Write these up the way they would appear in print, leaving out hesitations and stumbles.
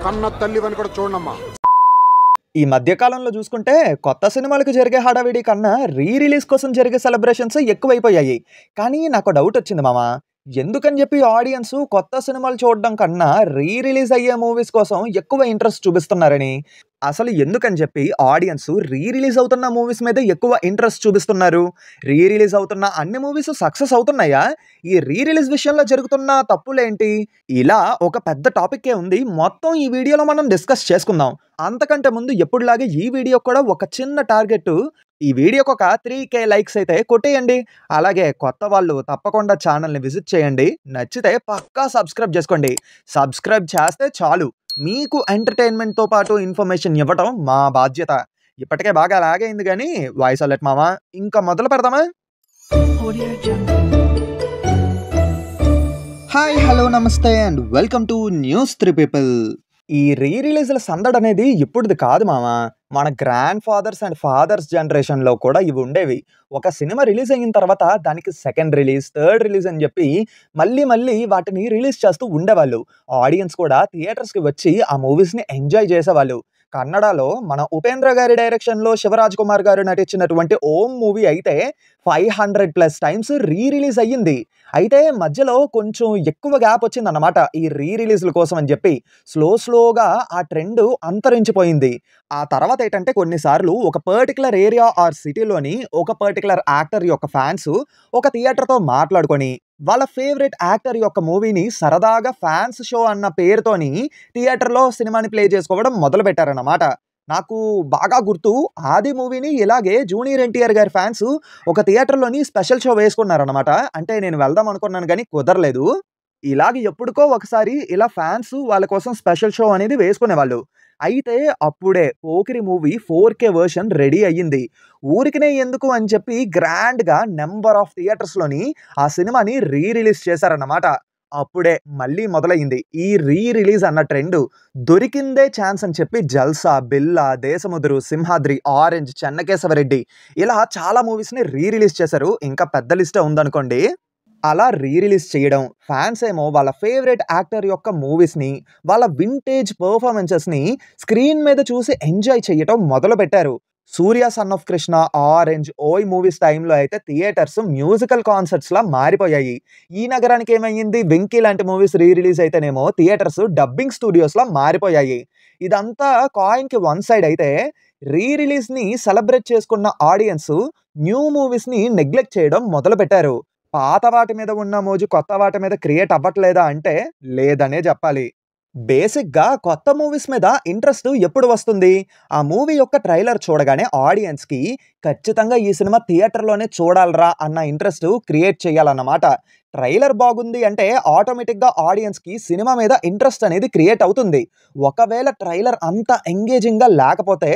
కన్న తల్లివని కూడా చూడమ్మా. ఈ మధ్య కాలంలో చూసుకుంటే కొత్త సినిమాలకు జరిగే హడావిడి కన్నా రీ రిలీజ్ కోసం జరిగే సెలబ్రేషన్స్ ఎక్కువైపోయాయి. కానీ నాకు డౌట్ వచ్చింది మామ. ఎందుకని చెప్పి ఆడియన్స్ కొత్త సినిమాలు చూడడం కన్నా రీ రిలీజ్ అయ్యే మూవీస్ కోసం ఎక్కువ ఇంట్రెస్ట్ చూపిస్తున్నారని. అసలు ఎందుకని చెప్పి ఆడియన్స్ రీ రిలీజ్ అవుతున్న మూవీస్ మీద ఎక్కువ ఇంట్రెస్ట్ చూపిస్తున్నారు? రీ రిలీజ్ అవుతున్న అన్ని మూవీస్ సక్సెస్ అవుతున్నాయా? ఈ రీ రిలీజ్ విషయంలో జరుగుతున్న తప్పులేంటి? ఇలా ఒక పెద్ద టాపిక్కే ఉంది. మొత్తం ఈ వీడియోలో మనం డిస్కస్ చేసుకుందాం. అంతకంటే ముందు ఎప్పుడులాగే ఈ వీడియో కూడా ఒక చిన్న టార్గెట్. ఈ వీడియోకి ఒక 3K లైక్స్ అయితే కొట్టేయండి. అలాగే కొత్త వాళ్ళు తప్పకుండా ఛానల్ని విజిట్ చేయండి. నచ్చితే పక్కా సబ్స్క్రైబ్ చేసుకోండి. సబ్స్క్రైబ్ చేస్తే చాలు, మీకు ఎంటర్టైన్మెంట్తో పాటు ఇన్ఫర్మేషన్ ఇవ్వటం మా బాధ్యత. ఇప్పటికే బాగా లాగైంది కానీ వాయిస్ అలర్ట్ మామ. ఇంకా మొదలు పెడదామా? హాయ్, హలో, నమస్తే and welcome to news 3 people. ఈ రీ రిలీజ్ల సందడి అనేది ఇప్పుడుది కాదు మామ. మన గ్రాండ్ ఫాదర్స్ అండ్ ఫాదర్స్ జనరేషన్లో కూడా ఇవి ఉండేవి. ఒక సినిమా రిలీజ్ అయిన తర్వాత దానికి సెకండ్ రిలీజ్, థర్డ్ రిలీజ్ అని చెప్పి మళ్ళీ వాటిని రిలీజ్ చేస్తూ ఉండేవాళ్ళు. ఆడియన్స్ కూడా థియేటర్స్కి వచ్చి ఆ మూవీస్ని ఎంజాయ్ చేసేవాళ్ళు. కన్నడలో మన ఉపేంద్ర గారి డైరెక్షన్లో శివరాజ్ కుమార్ గారు నటించినటువంటి ఓం మూవీ అయితే 500+ టైమ్స్ రీ రిలీజ్ అయ్యింది. అయితే మధ్యలో కొంచెం ఎక్కువ గ్యాప్ వచ్చిందన్నమాట ఈ రీ రిలీజ్ల కోసం అని చెప్పి. స్లోగా ఆ ట్రెండ్ అంతరించిపోయింది. ఆ తర్వాత ఏంటంటే కొన్నిసార్లు ఒక పర్టికులర్ ఏరియా ఆర్ సిటీలోని ఒక పర్టికులర్ యాక్టర్ యొక్క ఫ్యాన్స్ ఒక థియేటర్తో మాట్లాడుకొని వాళ్ళ ఫేవరెట్ యాక్టర్ యొక్క మూవీని సరదాగా ఫ్యాన్స్ షో అన్న పేరుతోని థియేటర్లో సినిమాని ప్లే చేసుకోవడం మొదలుపెట్టారన్నమాట. నాకు బాగా గుర్తు, ఆది మూవీని ఇలాగే జూనియర్ ఎన్టీఆర్ గారి ఫ్యాన్స్ ఒక థియేటర్లోని స్పెషల్ షో వేసుకున్నారనమాట. అంటే నేను వెళ్దాం అనుకున్నాను కానీ కుదరలేదు. ఇలాగ ఎప్పుడుకో ఒకసారి ఇలా ఫ్యాన్స్ వాళ్ళ కోసం స్పెషల్ షో అనేది వేసుకునేవాళ్ళు. అయితే అప్పుడే Pokiri movie 4K version ready అయ్యింది. ఊరికినే ఎందుకు అని చెప్పి గ్రాండ్గా నెంబర్ ఆఫ్ థియేటర్స్లోని ఆ సినిమాని రీ రిలీజ్ చేశారన్నమాట. అప్పుడే మళ్ళీ మొదలైంది ఈ రీ రిలీజ్ అన్న ట్రెండ్. దొరికిందే ఛాన్స్ అని చెప్పి జల్సా, బిల్లా, దేశముద్రు, సింహాద్రి, ఆరెంజ్, చెన్నకేశవరెడ్డి ఇలా చాలా మూవీస్ని రీ రిలీజ్ చేశారు. ఇంకా పెద్ద లిస్టే ఉందనుకోండి. అలా రీ రిలీజ్ చేయడం, ఫ్యాన్స్ ఏమో వాళ్ళ ఫేవరెట్ యాక్టర్ యొక్క మూవీస్ని, వాళ్ళ వింటేజ్ పర్ఫార్మెన్సెస్ని స్క్రీన్ మీద చూసి ఎంజాయ్ చేయటం మొదలుపెట్టారు. సూర్య సన్ ఆఫ్ కృష్ణ, ఆరెంజ్, ఓయ్ మూవీస్ టైంలో అయితే థియేటర్స్ మ్యూజికల్ కాన్సర్ట్స్లా మారిపోయాయి. ఈ నగరానికి ఏమైంది, వెంకీ లాంటి మూవీస్ రీ రిలీజ్ అయితేనేమో థియేటర్స్ డబ్బింగ్ స్టూడియోస్లా మారిపోయాయి. ఇదంతా కాయిన్కి వన్ సైడ్ అయితే, రీ రిలీజ్ని సెలబ్రేట్ చేసుకున్న ఆడియన్స్ న్యూ మూవీస్ని నెగ్లెక్ట్ చేయడం మొదలుపెట్టారు. పాత వాటి మీద ఉన్న మోజు కొత్త వాటి మీద క్రియేట్ అవ్వట్లేదా అంటే లేదనే చెప్పాలి. బేసిక్గా కొత్త మూవీస్ మీద ఇంట్రెస్ట్ ఎప్పుడు వస్తుంది? ఆ మూవీ యొక్క ట్రైలర్ చూడగానే ఆడియన్స్కి ఖచ్చితంగా ఈ సినిమా థియేటర్లోనే చూడాలరా అన్న ఇంట్రెస్ట్ క్రియేట్ చేయాలన్నమాట. ట్రైలర్ బాగుంది అంటే ఆటోమేటిక్గా ఆడియన్స్కి సినిమా మీద ఇంట్రెస్ట్ అనేది క్రియేట్ అవుతుంది. ఒకవేళ ట్రైలర్ అంత ఎంగేజింగ్గా లేకపోతే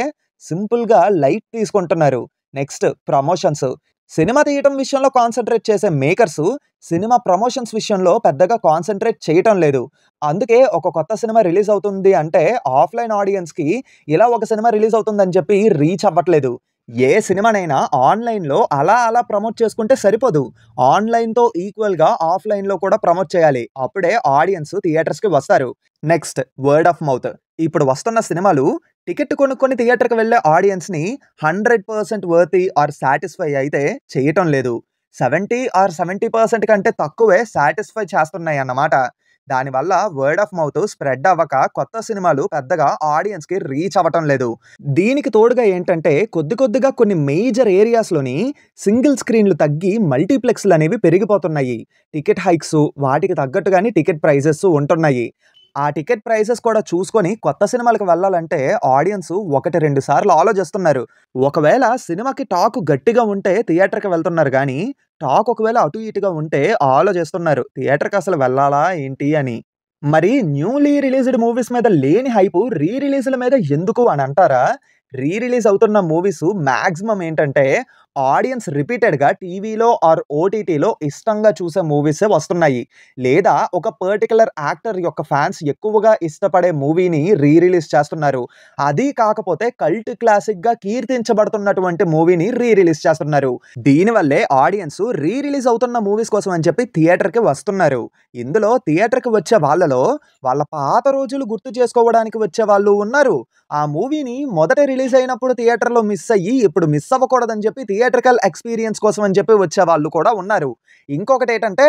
సింపుల్గా లైట్ తీసుకుంటున్నారు. Next promotions. సినిమా తీయటం విషయంలో కాన్సన్ట్రేట్ చేసే మేకర్స్ సినిమా ప్రమోషన్స్ విషయంలో పెద్దగా కాన్సన్ట్రేట్ చేయటం లేదు. అందుకే ఒక కొత్త సినిమా రిలీజ్ అవుతుంది అంటే ఆఫ్లైన్ ఆడియన్స్కి ఇలా ఒక సినిమా రిలీజ్ అవుతుందని చెప్పి రీచ్ అవ్వట్లేదు. ఏ సినిమానైనా ఆన్లైన్లో అలా ప్రమోట్ చేసుకుంటే సరిపోదు. ఆన్లైన్తో ఈక్వల్గా ఆఫ్లైన్లో కూడా ప్రమోట్ చేయాలి. అప్పుడే ఆడియన్స్ థియేటర్స్కి వస్తారు. Next word of mouth. ఇప్పుడు వస్తున్న సినిమాలు టికెట్ కొనుక్కొని థియేటర్కి వెళ్ళే ఆడియన్స్ని 100% వర్తీ ఆర్ సాటిస్ఫై అయితే చేయటం లేదు. 70 ఆర్ 70% కంటే తక్కువే సాటిస్ఫై చేస్తున్నాయి అన్నమాట. దానివల్ల వర్డ్ ఆఫ్ మౌత్ స్ప్రెడ్ అవ్వక కొత్త సినిమాలు పెద్దగా ఆడియన్స్కి రీచ్ అవ్వటం లేదు. దీనికి తోడుగా ఏంటంటే కొద్దిగా కొన్ని మేజర్ ఏరియాస్లోని సింగిల్ స్క్రీన్లు తగ్గి మల్టీప్లెక్స్లు అనేవి పెరిగిపోతున్నాయి. టికెట్ హైక్స్, వాటికి తగ్గట్టుగానే టికెట్ ప్రైజెస్ ఉంటున్నాయి. ఆ టికెట్ ప్రైసెస్ కూడా చూసుకొని కొత్త సినిమాలకు వెళ్ళాలంటే ఆడియన్స్ 1-2 సార్లు ఆలోచిస్తున్నారు. ఒకవేళ సినిమాకి టాక్ గట్టిగా ఉంటే థియేటర్కి వెళ్తున్నారు కానీ టాక్ ఒకవేళ అటు ఇటుగా ఉంటే ఆలోచిస్తున్నారు థియేటర్కి అసలు వెళ్ళాలా ఏంటి అని. మరి న్యూలీ రిలీజ్డ్ మూవీస్ మీద లేని హైపు రీ రిలీజ్ల మీద ఎందుకు అని అంటారా? రీ రిలీజ్ అవుతున్న మూవీస్ మ్యాక్సిమం ఏంటంటే ఆడియన్స్ రిపీటెడ్‌గా టీవీలో ఆర్ ఓటీటీలో ఇష్టంగా చూసే మూవీసే వస్తున్నాయి. లేదా ఒక పర్టిక్యులర్ యాక్టర్ యొక్క ఫ్యాన్స్ ఎక్కువగా ఇష్టపడే మూవీని రిలీజ్ చేస్తున్నారు. అది కాకపోతే కల్ట్ క్లాసిక్‌గా కీర్తించబడుతున్నటువంటి మూవీని రిలీజ్ చేస్తున్నారు. దీనివల్లే ఆడియన్స్ రిలీజ్ అవుతున్న మూవీస్ కోసం అని చెప్పి థియేటర్‌కి వస్తున్నారు. ఇందులో థియేటర్‌కి వచ్చే వాళ్ళలో వాళ్ళ పాత రోజులు గుర్తు చేసుకోవడానికి వచ్చేవాళ్ళు ఉన్నారు. ఆ మూవీని మొదట రిలీజ్ అయినప్పుడు థియేటర్‌లో మిస్ అయ్యి, ఇప్పుడు మిస్ అవ్వకూడదని చెప్పి థియేట్రికల్ ఎక్స్‌పీరియన్స్ కోసం అని చెప్పి వచ్చేవాళ్ళు కూడా ఉన్నారు. ఇంకొకటేటంటే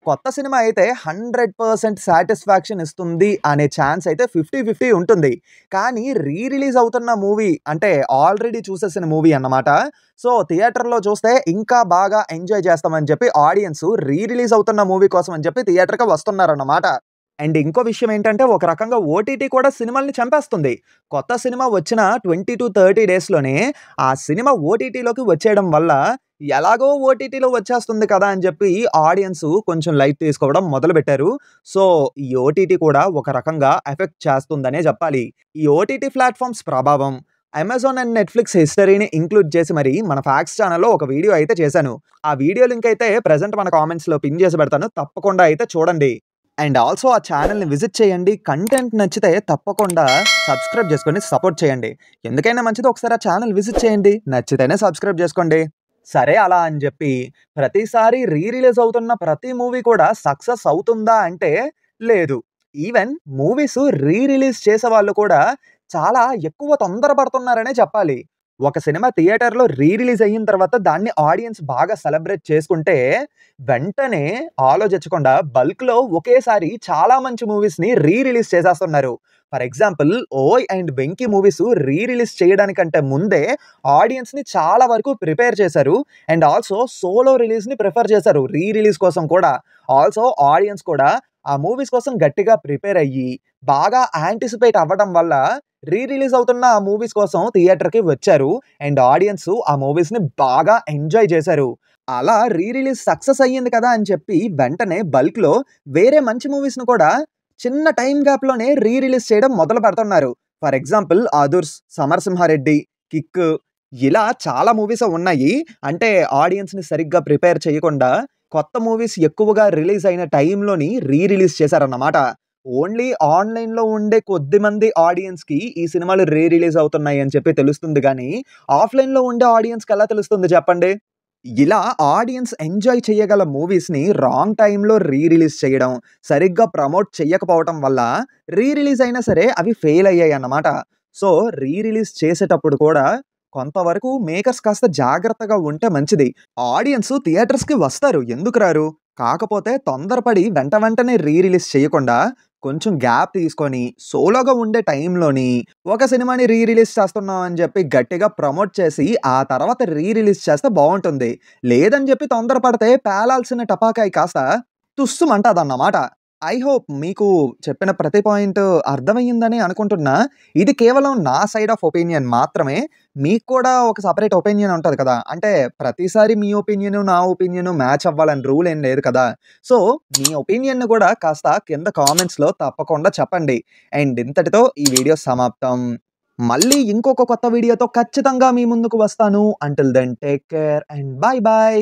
కొత్త సినిమా అయితే 100% సాటిస్ఫాక్షన్ ఇస్తుంది అనే ఛాన్స్ అయితే 50, 50 ఉంటుంది. కానీ రిలీజ్ అవుతున్న మూవీ అంటే ఆల్రెడీ చూసేసిన మూవీ అన్నమాట. సో, థియేటర్‌లో చూస్తే ఇంకా బాగా ఎంజాయ్ చేస్తామని చెప్పి ఆడియన్స్ రిలీజ్ అవుతున్న మూవీ కోసం అని చెప్పి థియేటర్‌కి వస్తున్నారన్నమాట. అండ్ ఇంకో విషయం ఏంటంటే ఒక రకంగా ఓటీటీ కూడా సినిమాల్ని చంపేస్తుంది. కొత్త సినిమా వచ్చిన 20-30 డేస్‌లోనే ఆ సినిమా ఓటీటీలోకి వచ్చేయడం వల్ల ఎలాగో ఓటీటీలో వచ్చేస్తుంది కదా అని చెప్పి ఆడియన్స్ కొంచెం లైట్ తీసుకోవడం మొదలుపెట్టారు. సో, ఈ ఓటీటీ కూడా ఒక రకంగా ఎఫెక్ట్ చేస్తుందనే చెప్పాలి. ఈ ఓటీటీ ప్లాట్‌ఫార్మ్స్ ప్రభావం అమెజాన్ అండ్ నెట్‌ఫ్లిక్స్ హిస్టరీని ఇంక్లూడ్ చేసి మరి మన ఫ్యాక్ట్స్ ఛానెల్‌లో ఒక వీడియో అయితే చేశాను. ఆ వీడియో లింక్ అయితే ప్రెజెంట్ మన కామెంట్స్‌లో పిన్ చేసి పెడతాను. తప్పకుండా అయితే చూడండి. అండ్ ఆల్సో ఆ ఛానెల్‌ని విజిట్ చేయండి. కంటెంట్ నచ్చితే తప్పకుండా సబ్స్క్రైబ్ చేసుకొని సపోర్ట్ చేయండి. ఎందుకైనా మంచిది ఒకసారి ఆ ఛానెల్ విజిట్ చేయండి. నచ్చితేనే సబ్స్క్రైబ్ చేసుకోండి. సరే అలా అని చెప్పి ప్రతిసారి రిలీజ్ అవుతున్న ప్రతి మూవీ కూడా సక్సెస్ అవుతుందా అంటే లేదు. ఈవెన్ మూవీస్ రిలీజ్ చేసేవాళ్ళు కూడా చాలా ఎక్కువ తొందర పడుతున్నారనే చెప్పాలి. ఒక సినిమా థియేటర్‌లో రిలీజ్ అయిన తర్వాత దాన్ని ఆడియన్స్ బాగా సెలబ్రేట్ చేసుకుంటే, వెంటనే ఆలోచించకుండా బల్క్‌లో ఒకేసారి చాలా మంచి మూవీస్‌ని రిలీజ్ చేసేస్తున్నారు. ఫర్ ఎగ్జాంపుల్ 'ఓయ్' అండ్ 'వెంకీ' మూవీస్ రిలీజ్ చేయడానికంటే ముందే ఆడియన్స్‌ని చాలా వరకు ప్రిపేర్ చేశారు. అండ్ ఆల్సో సోలో రిలీజ్‌ని ప్రిఫర్ చేశారు రిలీజ్ కోసం కూడా. ఆల్సో ఆడియన్స్ కూడా ఆ మూవీస్ కోసం గట్టిగా ప్రిపేర్ అయ్యి, బాగా యాంటిసిపేట్ అవ్వడం వల్ల రిలీజ్ అవుతున్న ఆ మూవీస్ కోసం థియేటర్‌కి వచ్చారు. అండ్ ఆడియన్స్ ఆ మూవీస్‌ని బాగా ఎంజాయ్ చేశారు. అలా రిలీజ్ సక్సెస్ అయ్యింది కదా అని చెప్పి వెంటనే బల్క్‌లో వేరే మంచి మూవీస్‌ని కూడా చిన్న టైమ్ గ్యాప్‌లోనే రిలీజ్ చేయడం మొదలు పెడుతున్నారు. For example 'Adhurs', 'Samarasimha Reddy', 'kick' ఇలా చాలా మూవీస్ ఉన్నాయి. అంటే ఆడియన్స్‌ని సరిగ్గా ప్రిపేర్ చేయకుండా కొత్త మూవీస్ ఎక్కువగా రిలీజ్ అయిన టైంలోని రిలీజ్ చేశారన్నమాట. ఓన్లీ ఆన్‌లైన్‌లో ఉండే కొద్దిమంది ఆడియన్స్‌కి ఈ సినిమాలు రిలీజ్ అవుతున్నాయి అని చెప్పి తెలుస్తుంది గానీ, ఆఫ్‌లైన్‌లో ఉండే ఆడియన్స్‌కి ఎలా తెలుస్తుంది చెప్పండి? ఇలా ఆడియన్స్ ఎంజాయ్ చేయగల మూవీస్‌ని రాంగ్ టైమ్‌లో రిలీజ్ చేయడం, సరిగ్గా ప్రమోట్ చెయ్యకపోవటం వల్ల రిలీజ్ అయినా సరే అవి ఫెయిల్ అయ్యాయన్నమాట. సో, రిలీజ్ చేసేటప్పుడు కూడా కొంతవరకు మేకర్స్ కాస్త జాగ్రత్తగా ఉంటే మంచిది. ఆడియన్స్ థియేటర్స్‌కి వస్తారు. ఎందుకు రారు? కాకపోతే తొందరపడి వెంటనే రిలీజ్ చేయకుండా కొంచెం గ్యాప్ తీసుకొని సోలోగా ఉండే టైంలోని ఒక సినిమాని రిలీజ్ చేస్తున్నాం అని చెప్పి గట్టిగా ప్రమోట్ చేసి ఆ తర్వాత రిలీజ్ చేస్తే బావుంటుంది. లేదని చెప్పి తొందరపడితే పేలాల్సిన టపాకాయ కాస్త తుస్సుమంటాదన్నమాట. ఐ హోప్ మీకు చెప్పిన ప్రతి పాయింట్ అర్థమయ్యిందని అనుకుంటున్నా. ఇది కేవలం నా సైడ్ ఆఫ్ ఒపీనియన్ మాత్రమే. మీకు కూడా ఒక సెపరేట్ ఒపీనియన్ ఉంటది కదా! అంటే ప్రతిసారి మీ ఒపీనియను, నా ఒపీనియను మ్యాచ్ అవ్వాలని రూల్ ఏం లేదు కదా! సో, మీ ఒపీనియన్‌ని కూడా కాస్త కింద కామెంట్స్‌లో తప్పకుండా చెప్పండి. అండ్ ఇంతటితో ఈ వీడియో సమాప్తం. మళ్ళీ ఇంకొక కొత్త వీడియోతో ఖచ్చితంగా మీ ముందుకు వస్తాను. Until then take care and bye by.